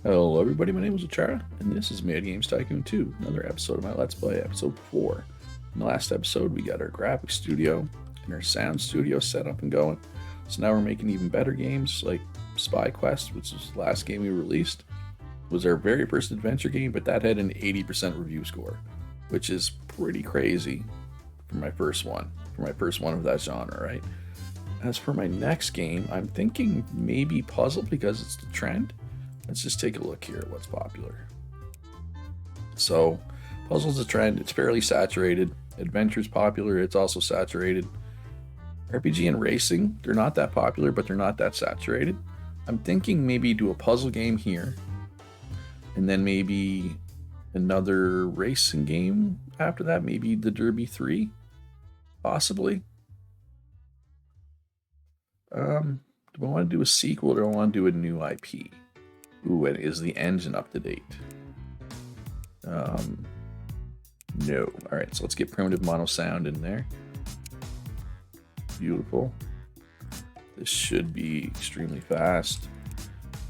Hello everybody, my name is Achara, and this is Mad Games Tycoon 2, another episode of my Let's Play, episode 4. In the last episode, we got our graphics studio and our sound studio set up and going. So now we're making even better games like Spy Quest, which was the last game we released. It was our very first adventure game, but that had an 80% review score, which is pretty crazy for my first one of that genre, right? As for my next game, I'm thinking maybe puzzle because it's the trend. Let's just take a look here at what's popular. So, puzzle's a trend. It's fairly saturated. Adventure's popular. It's also saturated. RPG and racing, they're not that popular, but they're not that saturated. I'm thinking maybe do a puzzle game here, and then maybe another racing game after that. Maybe the Derby 3, possibly. Do I want to do a sequel or do I want to do a new IP? Ooh, and is the engine up to date? No. Alright, so let's get primitive mono sound in there. Beautiful. This should be extremely fast.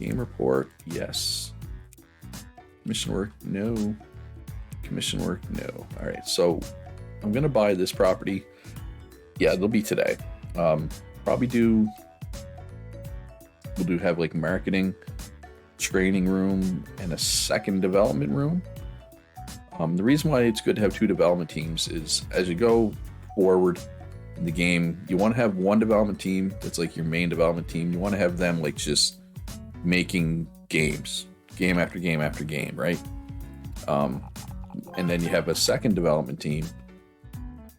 Game report, yes. Commission work, no. Commission work, no. Alright, so I'm gonna buy this property. Yeah, it'll be today. Probably we'll have like marketing, training room, and a second development room. The reason why it's good to have two development teams is as you go forward in the game, you want to have one development team that's like your main development team. You want to have them like just making games, game after game after game, right? And then you have a second development team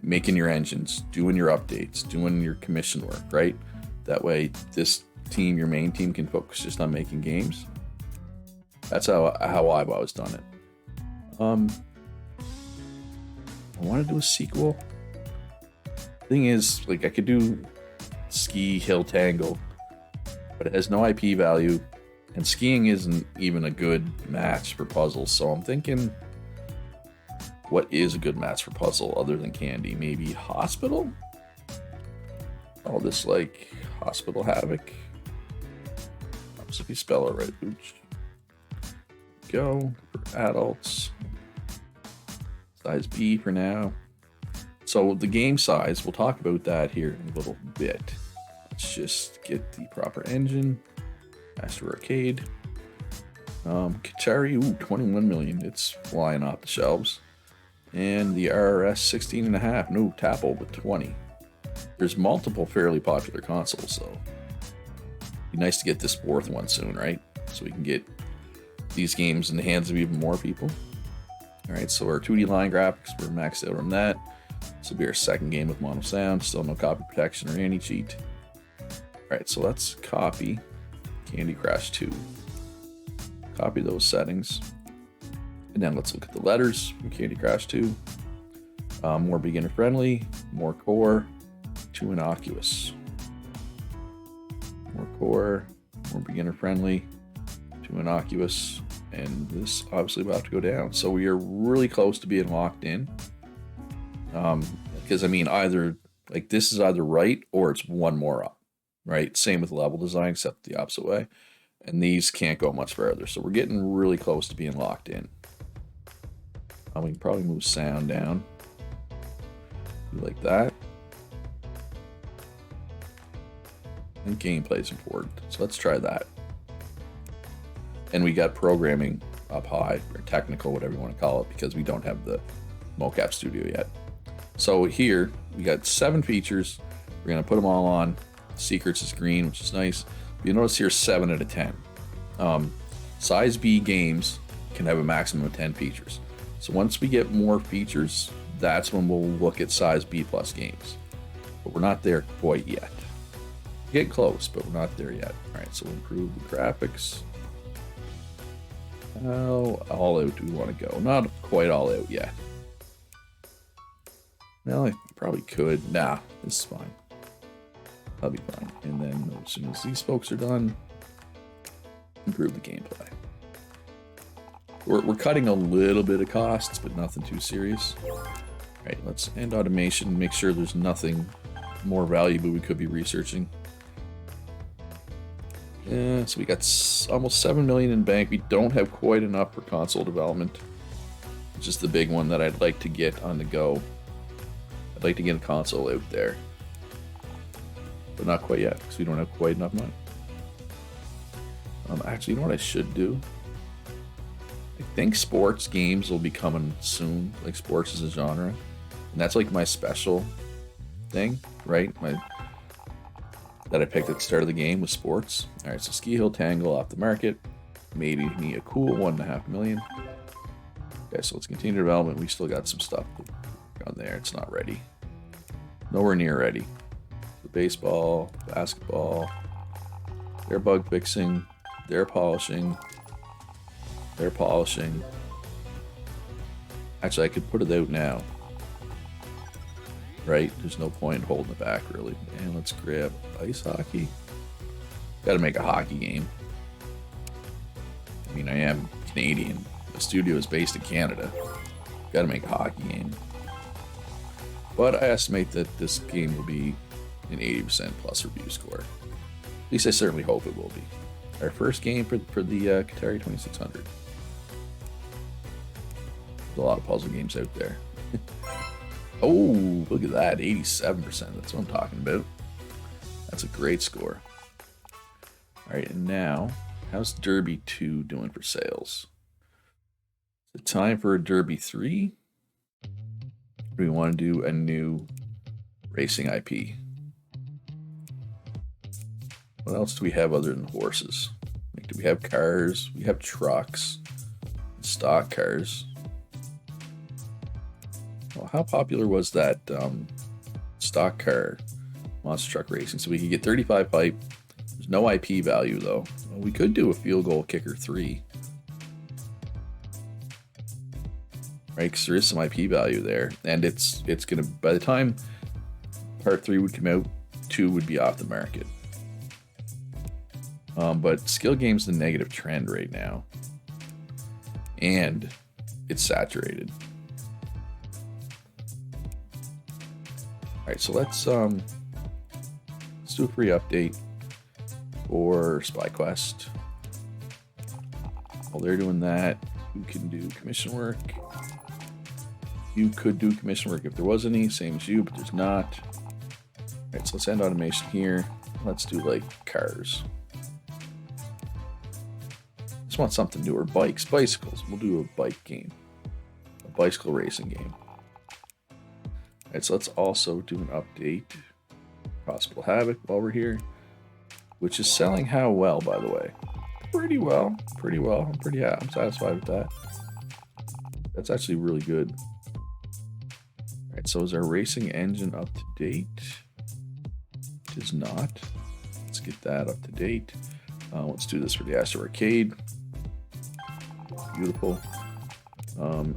making your engines, doing your updates, doing your commission work, right? That way this team, your main team, can focus just on making games. That's how I've always done it. I want to do a sequel. Thing is, like, I could do Ski Hill Tango, but it has no IP value, and skiing isn't even a good match for puzzles. So I'm thinking, what is a good match for puzzle other than Candy? Maybe Hospital? All this like Hospital Havoc. So if you spell it right, oops. Go for adults. Size B for now. So the game size, we'll talk about that here in a little bit. Let's just get the proper engine. Master Arcade. Katari, ooh, 21 million. It's flying off the shelves. And the RRS 16.5, no, Tapple with 20. There's multiple fairly popular consoles, so it'd be nice to get this fourth one soon, right? So we can get these games in the hands of even more people. Alright, so our 2D line graphics, we're maxed out on that. This will be our second game with mono sound, still no copy protection or anti-cheat. Alright, so let's copy Candy Crush 2. Copy those settings. And then let's look at the letters from Candy Crush 2. More beginner friendly, more core, too innocuous. More core, more beginner friendly, too innocuous, and this obviously about to go down. So we are really close to being locked in. Because I mean, either like this is either right or it's one more up, right? Same with level design, except the opposite way. And these can't go much further. So we're getting really close to being locked in. We can probably move sound down. Like that. And gameplay is important. So let's try that. And we got programming up high, or technical, whatever you want to call it, because we don't have the mocap studio yet. So here, we got 7 features. We're going to put them all on. Secrets is green, which is nice. But you notice here 7 out of 10. Size B games can have a maximum of 10 features. So once we get more features, that's when we'll look at size B plus games. But we're not there quite yet. We're getting close, but we're not there yet. Alright, so we'll improve the graphics. How all out do we want to go? Not quite all out yet. Well, I probably could. Nah, this is fine. That'll be fine. And then as soon as these folks are done, improve the gameplay. We're cutting a little bit of costs, but nothing too serious. Alright, let's end automation, make sure there's nothing more valuable we could be researching. Yeah, so we got almost 7 million in bank. We don't have quite enough for console development, which is the big one that I'd like to get on the go. I'd like to get a console out there, but not quite yet because we don't have quite enough money. Actually, you know what I should do? I think sports games will be coming soon. Like sports as a genre, and that's like my special thing, right? That I picked at the start of the game with sports. All right, so Ski Hill Tangle off the market. Made me a cool 1.5 million. Okay, so let's continue development. We still got some stuff on there. It's not ready. Nowhere near ready. The baseball, basketball. They're bug fixing. They're polishing. They're polishing. Actually, I could put it out now. Right? There's no point in holding it back, really. And let's grab ice hockey. Gotta make a hockey game. I mean, I am Canadian. The studio is based in Canada. Gotta make a hockey game. But I estimate that this game will be an 80% plus review score. At least I certainly hope it will be. Our first game for the Atari 2600. There's a lot of puzzle games out there. Oh, look at that, 87%. That's what I'm talking about. That's a great score. All right, and now, how's Derby 2 doing for sales? Is it time for a Derby 3? Or do we want to do a new racing IP? What else do we have other than horses? Like, do we have cars? We have trucks, stock cars. Well, how popular was that stock car monster truck racing? So we could get 35 pipe. There's no IP value though. Well, we could do a field goal kicker 3. Right, because there is some IP value there. And it's gonna, by the time part 3 would come out, 2 would be off the market. But skill game's the negative trend right now. And it's saturated. Alright, so let's do a free update for Spy Quest. While they're doing that, who can do commission work? You could do commission work if there was any, same as you, but there's not. Alright, so let's end automation here. Let's do like cars. Just want something newer. Bicycles. We'll do a bike game. A bicycle racing game. Alright, so let's also do an update. Possible Havoc while we're here. Which is selling how well, by the way? Pretty well. Pretty well. I'm satisfied with that. That's actually really good. Alright, so is our racing engine up to date? It is not. Let's get that up to date. Let's do this for the Astro Arcade. Beautiful.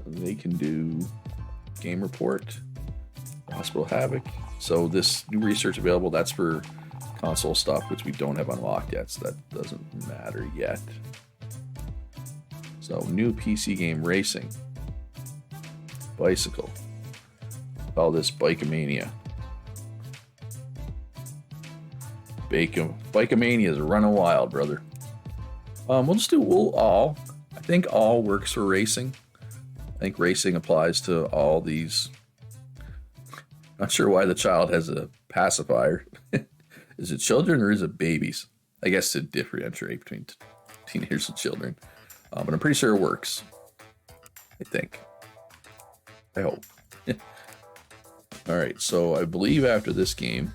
They can do Game Report. Hospital Havoc. So this new research available, that's for console stuff, which we don't have unlocked yet, so that doesn't matter yet. So new PC game racing. Bicycle. Call this Bikeomania. Bikeomania is running wild, brother. I think all works for racing. I think racing applies to all these. Not sure why the child has a pacifier. Is it children or is it babies? I guess to differentiate between teenagers and children. But I'm pretty sure it works. I think. I hope. Alright, so I believe after this game,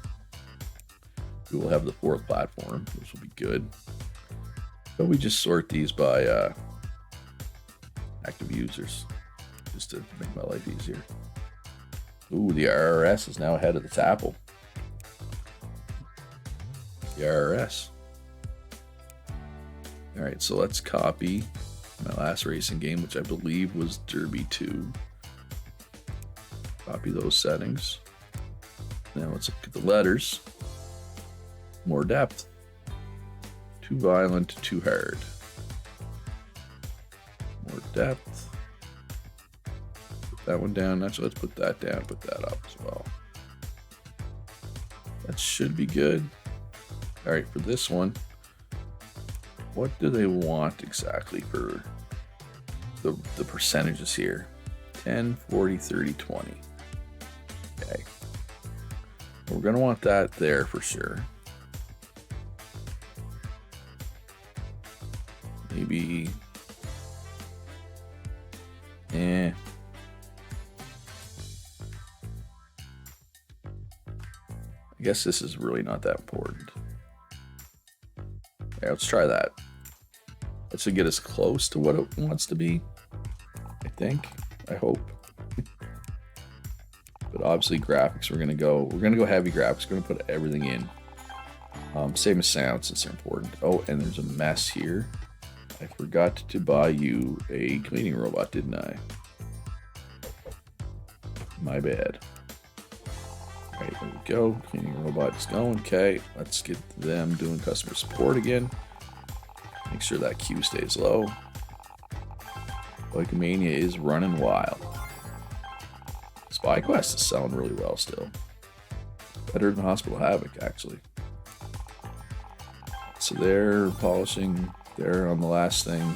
we will have the 4th platform, which will be good. But we just sort these by active users, just to make my life easier. Ooh, the RRS is now ahead of the TAPL. The RRS. Alright, so let's copy my last racing game, which I believe was Derby 2. Copy those settings. Now let's look at the letters. More depth. Too violent, too hard. More depth. Put that one down. Actually, let's put that down, put that up as well. That should be good. All right, for this one, what do they want exactly for the percentages here? 10, 40, 30, 20. Okay. We're going to want that there for sure. Maybe... I guess this is really not that important. Yeah, let's try that. That should get us close to what it wants to be, I think. I hope. But obviously graphics, we're gonna go heavy graphics. We're gonna put everything in. Same as sound since they're important. Oh, and there's a mess here. I forgot to buy you a cleaning robot, didn't I? My bad. Alright, there we go. Cleaning robot's going. Okay, let's get them doing customer support again. Make sure that queue stays low. Mania is running wild. Spy Quest is selling really well still. Better than Hospital Havoc, actually. So they're polishing. They're on the last thing.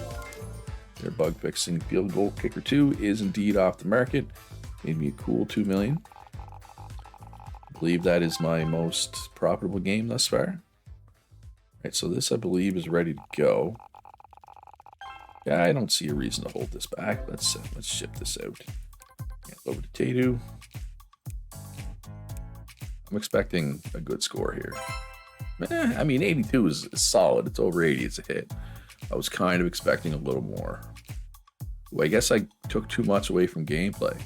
They're bug fixing. Field Goal Kicker 2 is indeed off the market. Made me a cool 2 million. I believe that is my most profitable game thus far. Right, so this I believe is ready to go. Yeah, I don't see a reason to hold this back. Let's ship this out. Over to Tatu. I'm expecting a good score here. I mean, 82 is solid. It's over 80. It's a hit. I was kind of expecting a little more. Well, I guess I took too much away from gameplay.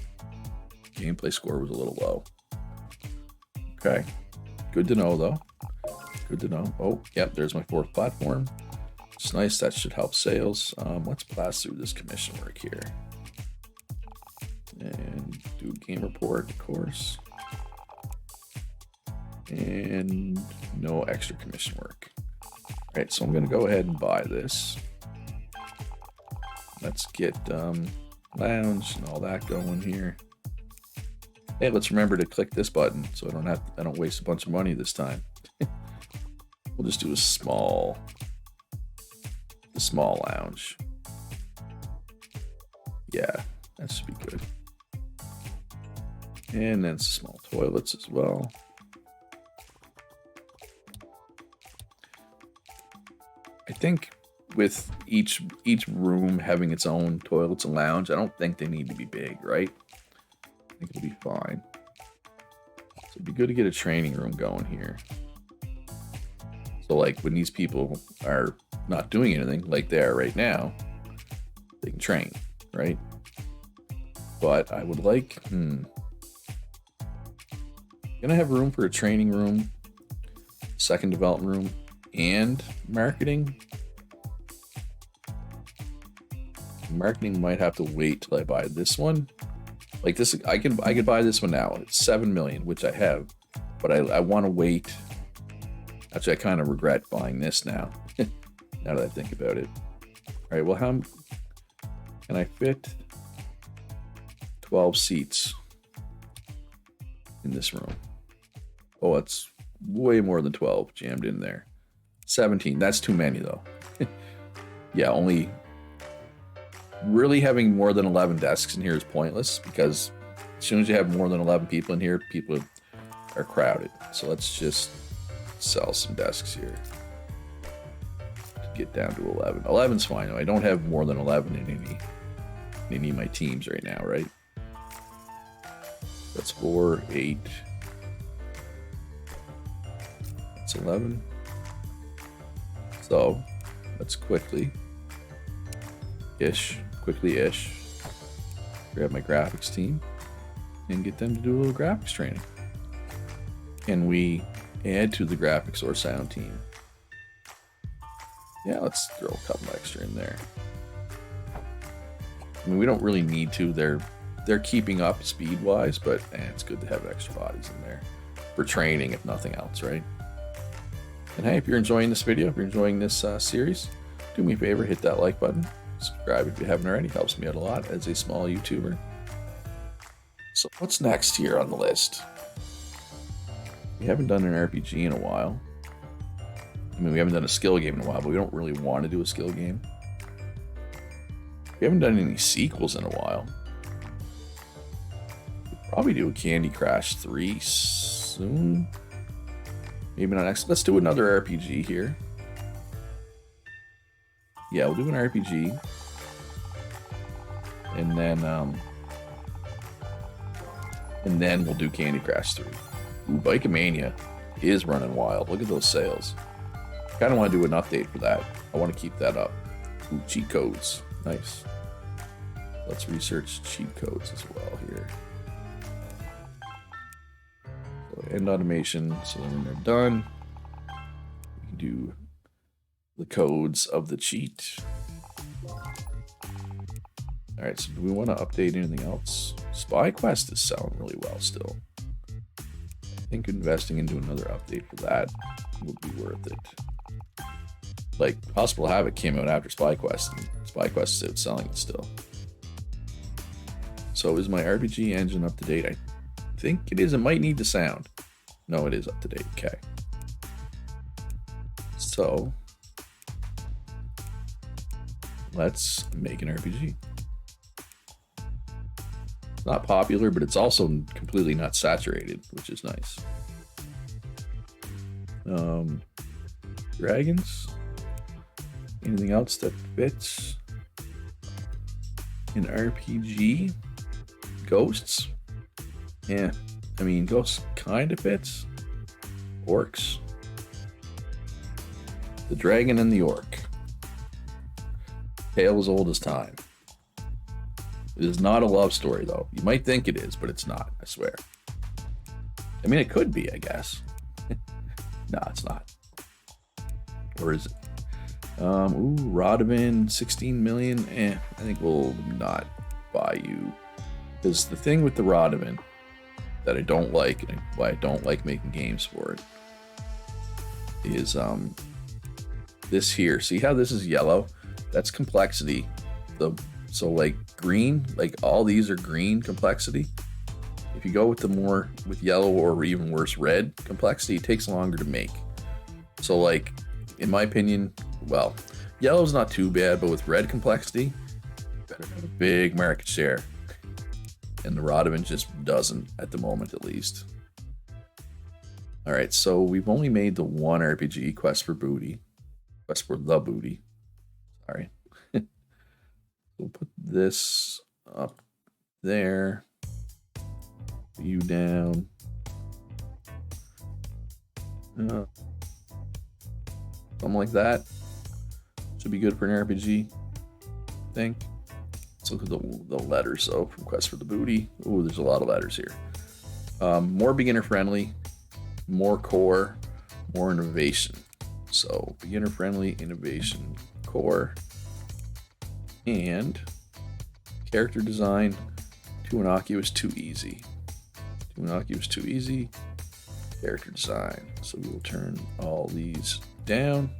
Gameplay score was a little low. Okay. Good to know, though. Good to know. Oh, yep, there's my 4th platform. It's nice. That should help sales. Let's blast through this commission work here. And do a game report, of course. And no extra commission work. All right, so I'm going to go ahead and buy this. Let's get lounge and all that going here. Hey, let's remember to click this button so I don't waste a bunch of money this time. We'll just do a small lounge. Yeah, that should be good. And then small toilets as well. I think with each room having its own toilets and lounge, I don't think they need to be big, right? I think it'll be fine. So it'd be good to get a training room going here. So like when these people are not doing anything like they are right now, they can train, right? But I would like, gonna have room for a training room, second development room, and marketing. Marketing might have to wait till I buy this one. Like this, I could buy this one now. It's 7 million, which I have, but I want to wait. Actually, I kind of regret buying this now. Now that I think about it. All right. Well, how can I fit 12 seats in this room? Oh, it's way more than 12 jammed in there. 17. That's too many, though. Yeah, only really having more than 11 desks in here is pointless because as soon as you have more than 11 people in here, people are crowded. So let's just sell some desks here to get down to 11. 11's fine. I don't have more than 11 in any of my teams right now, right? That's 4, 8. That's 11. So let's quickly-ish, grab my graphics team and get them to do a little graphics training. Can we add to the graphics or sound team? Yeah, let's throw a couple extra in there. I mean, we don't really need to. They're keeping up speed-wise, but it's good to have extra bodies in there for training, if nothing else, right? And hey, if you're enjoying this video, if you're enjoying this series, do me a favor, hit that like button. Subscribe if you haven't already. Helps me out a lot as a small YouTuber. So what's next here on the list? We haven't done an RPG in a while. I mean, we haven't done a skill game in a while, but we don't really want to do a skill game. We haven't done any sequels in a while. We'll probably do a Candy Crush 3 soon. Maybe not next. Let's do another RPG here. Yeah, we'll do an RPG. And then we'll do Candy Crush 3. Ooh, Bike-A-Mania is running wild. Look at those sales. Kind of want to do an update for that. I want to keep that up. Ooh, cheat codes. Nice. Let's research cheat codes as well here. So end automation. So then when they're done, we can do the codes of the cheat. Alright, so do we want to update anything else? Spy Quest is selling really well still. I think investing into another update for that would be worth it. Like, Possible Havoc came out after Spy Quest, and Spy Quest is outselling it still. So is my RPG engine up to date? I think it is. It might need the sound. No, it is up to date. Okay. So let's make an RPG. It's not popular, but it's also completely not saturated, which is nice. Dragons? Anything else that fits? An RPG? Ghosts? Yeah, I mean, ghosts kind of fits. Orcs. The dragon and the orc. Tale as old as time. It is not a love story, though. You might think it is, but it's not, I swear. I mean, it could be, I guess. No, it's not. Or is it? Ooh, Rodman, 16 million. I think we'll not buy you. Because the thing with the Rodman that I don't like, and why I don't like making games for it, is this here. See how this is yellow? That's complexity. So like green, like all these are green complexity. If you go with with yellow or even worse, red complexity, it takes longer to make. So like, in my opinion, well, yellow's not too bad, but with red complexity, better have a big market share. And the Rodman just doesn't at the moment, at least. All right, so we've only made the one RPG, Quest for Booty. Quest for the Booty. Sorry. We'll put this up there. You down. Something like that. Should be good for an RPG, I think. Let's look at the letters, though, from Quest for the Booty. Ooh, there's a lot of letters here. More beginner-friendly, more core, more innovation. So, beginner-friendly, innovation, core, and character design, too innocuous, too easy. Too innocuous, too easy. Character design. So we will turn all these down.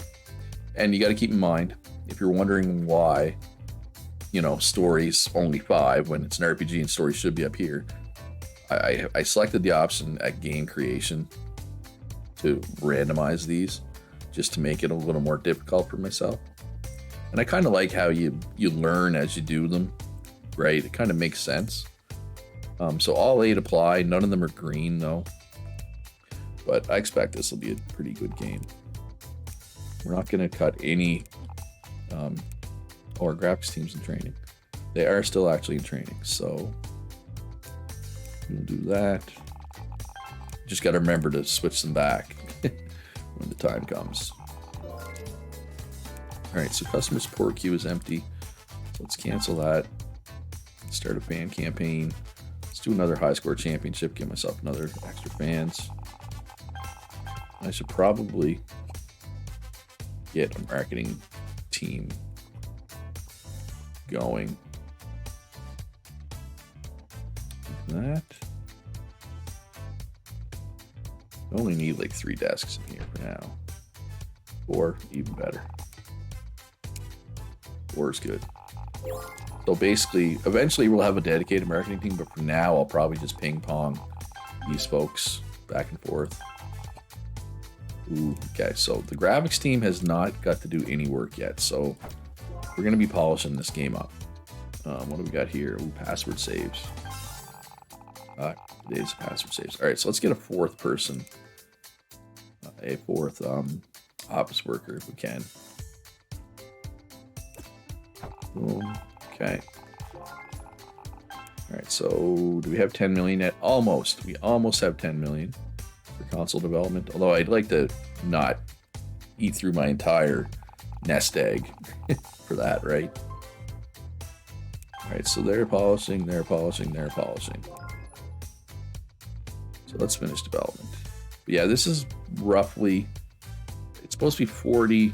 And you got to keep in mind, if you're wondering why, story's only 5 when it's an RPG and story should be up here, I selected the option at game creation to randomize these just to make it a little more difficult for myself. And I kind of like how you learn as you do them, right? It kind of makes sense. So all 8 apply. None of them are green, though. But I expect this will be a pretty good game. We're not going to cut any or graphics teams in training. They are still actually in training, so we'll do that. Just got to remember to switch them back when the time comes. Alright, so customer support queue is empty. So let's cancel that. Let's start a fan campaign. Let's do another high score championship, get myself another extra fans. I should probably get a marketing team going. Like that. I only need like 3 desks in here for now. 4, even better. 4 is good. So basically, eventually we'll have a dedicated marketing team, but for now I'll probably just ping pong these folks back and forth. Ooh, okay, so the graphics team has not got to do any work yet, so we're going to be polishing this game up. What do we got here? Ooh, password saves. Today's password saves. All right, so let's get a fourth person. A fourth office worker if we can. Boom. Okay. All right, so do we have 10 million yet? Almost. We almost have 10 million for console development. Although I'd like to not eat through my entire nest egg for that, right? All right, so they're polishing, they're polishing, they're polishing. So let's finish development. But yeah, this is roughly, it's supposed to be 40,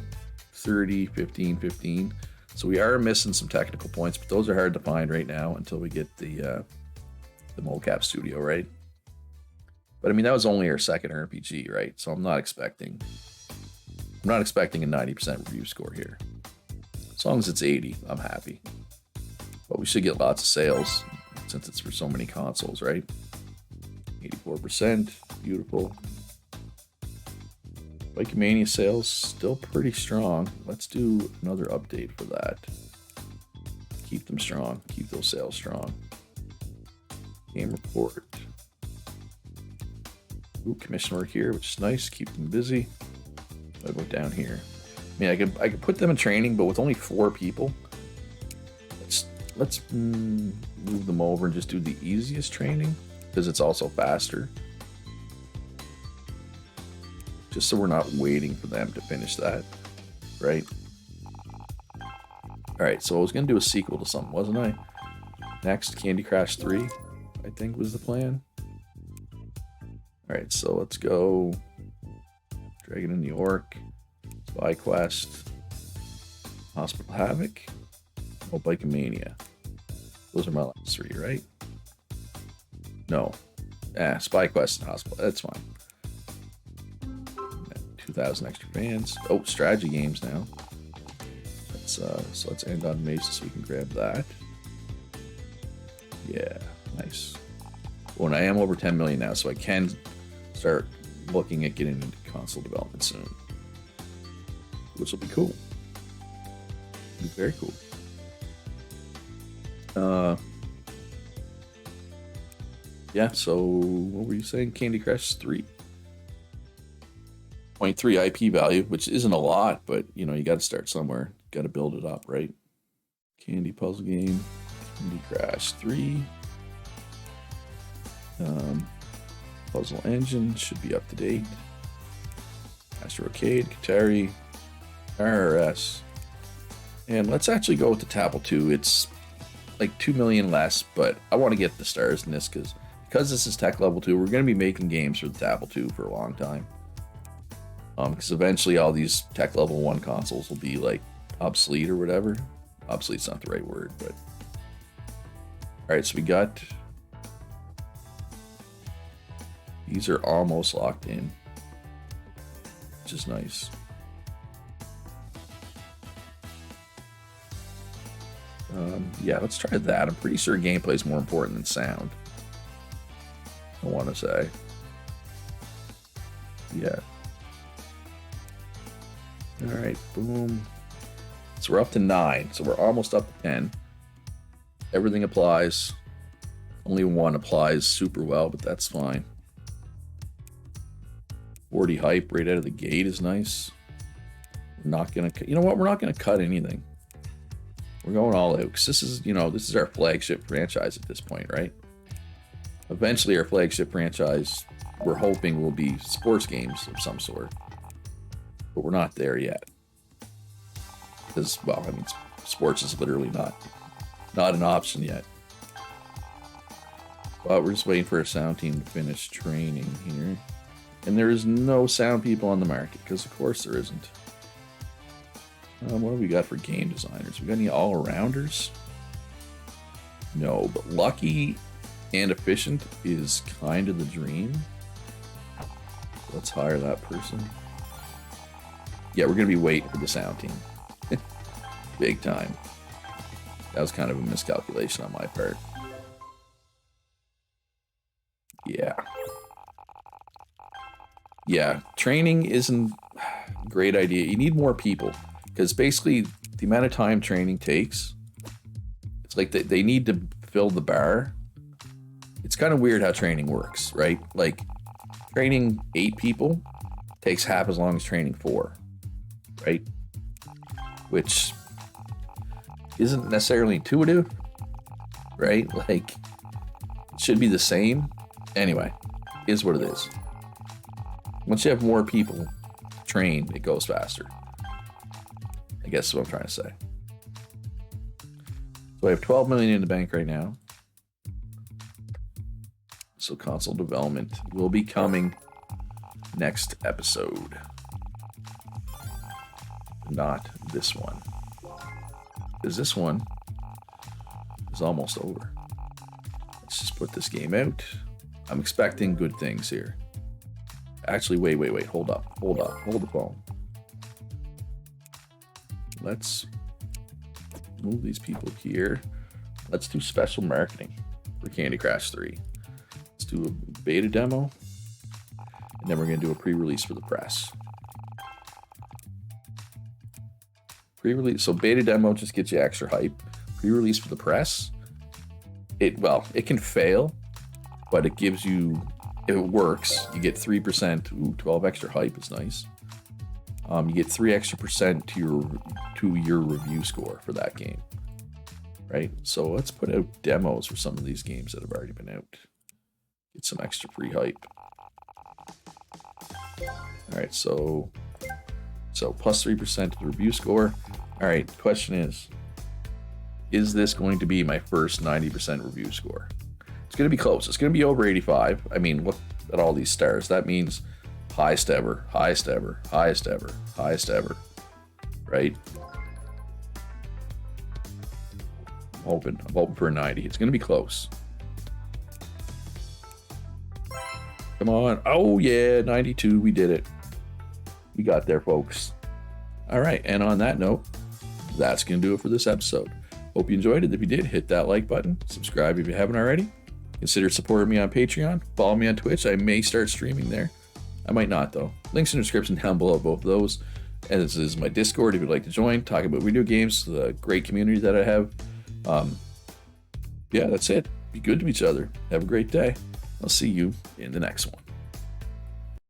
30, 15, 15. So we are missing some technical points, but those are hard to find right now until we get the mocap studio, right? But I mean, that was only our second RPG, right? So I'm not expecting a 90% review score here. As long as it's 80, I'm happy. But we should get lots of sales since it's for so many consoles, right? 84%, beautiful. Bikemania sales still pretty strong. Let's do another update for that. Keep them strong. Keep those sales strong. Game report. Ooh, commission work here, which is nice. Keep them busy. I'll go down here. I mean, I could put them in training, but with only 4 people, let's move them over and just do the easiest training because it's also faster. Just so we're not waiting for them to finish that, right? All right, so I was gonna do a sequel to something, wasn't I? Next, Candy Crush 3, I think was the plan. All right, so let's go. Dragon in New York, Spy Quest, Hospital Havoc, oh, Bikemania. Those are my last 3, right? No, Spy Quest and Hospital. That's fine. 2,000 extra fans. Oh, strategy games now. So let's end on Mesa so we can grab that. Yeah, nice. Well, and I am over 10 million now, so I can start looking at getting into console development soon, which will be cool. It'll be very cool. Yeah, so what were you saying? Candy Crush 3. 0.3 IP value, which isn't a lot, but you know, you got to start somewhere. Got to build it up, right? Candy puzzle game, Candy Crush 3. Puzzle engine should be up to date. Master Arcade, Katari, RRS. And let's actually go with the Tabble 2. It's like 2 million less, but I want to get the stars in this because this is Tech Level 2. We're going to be making games for the Tabble 2 for a long time. Because eventually all these Tech Level 1 consoles will be like obsolete or whatever. Obsolete's not the right word, but alright, so we got these are almost locked in, which is nice. Yeah, let's try that. I'm pretty sure gameplay is more important than sound, I want to say. Yeah. Alright, boom. So we're up to 9, so we're almost up to 10. Everything applies. Only 1 applies super well, but that's fine. 40 hype right out of the gate is nice. We're not gonna, you know what? We're not gonna cut anything. We're going all out because this is our flagship franchise at this point, right? Eventually, our flagship franchise, we're hoping, will be sports games of some sort, but we're not there yet. Because, well, I mean, sports is literally not an option yet. But we're just waiting for our sound team to finish training here. And there is no sound people on the market, because of course there isn't. What have we got for game designers? We got any all-arounders? No, but lucky and efficient is kind of the dream. Let's hire that person. Yeah, we're going to be waiting for the sound team. Big time. That was kind of a miscalculation on my part. Yeah. Yeah, training isn't a great idea. You need more people because basically the amount of time training takes, it's like they need to fill the bar. It's kind of weird how training works, right? Like training 8 people takes half as long as training 4, right? Which isn't necessarily intuitive, right? Like it should be the same. Anyway, is what it is. Once you have more people trained, it goes faster. I guess is what I'm trying to say. So I have 12 million in the bank right now. So console development will be coming next episode. Not this one. Because this one is almost over. Let's just put this game out. I'm expecting good things here. Actually, wait. Hold up. Hold the phone. Let's move these people here. Let's do special marketing for Candy Crush 3. Let's do a beta demo. And then we're going to do a pre-release for the press. Pre-release. So beta demo just gets you extra hype. Pre-release for the press. It can fail, but it gives you, if it works, you get 3%. Ooh, 12 extra hype is nice. You get 3 extra % to your review score for that game, right? So let's put out demos for some of these games that have already been out. Get some extra free hype. All right, so plus 3% to the review score. All right, question is this going to be my first 90% review score? It's going to be close. It's going to be over 85. I mean, look at all these stars. That means highest ever, highest ever, highest ever, highest ever, right? I'm hoping for a 90. It's going to be close. Come on. Oh, yeah, 92. We did it. We got there, folks. All right, and on that note, that's going to do it for this episode. Hope you enjoyed it. If you did, hit that like button. Subscribe if you haven't already. Consider supporting me on Patreon. Follow me on Twitch. I may start streaming there. I might not, though. Links in the description down below, both of those. And this is my Discord if you'd like to join. Talk about video games, the great community that I have. Yeah, that's it. Be good to each other. Have a great day. I'll see you in the next one.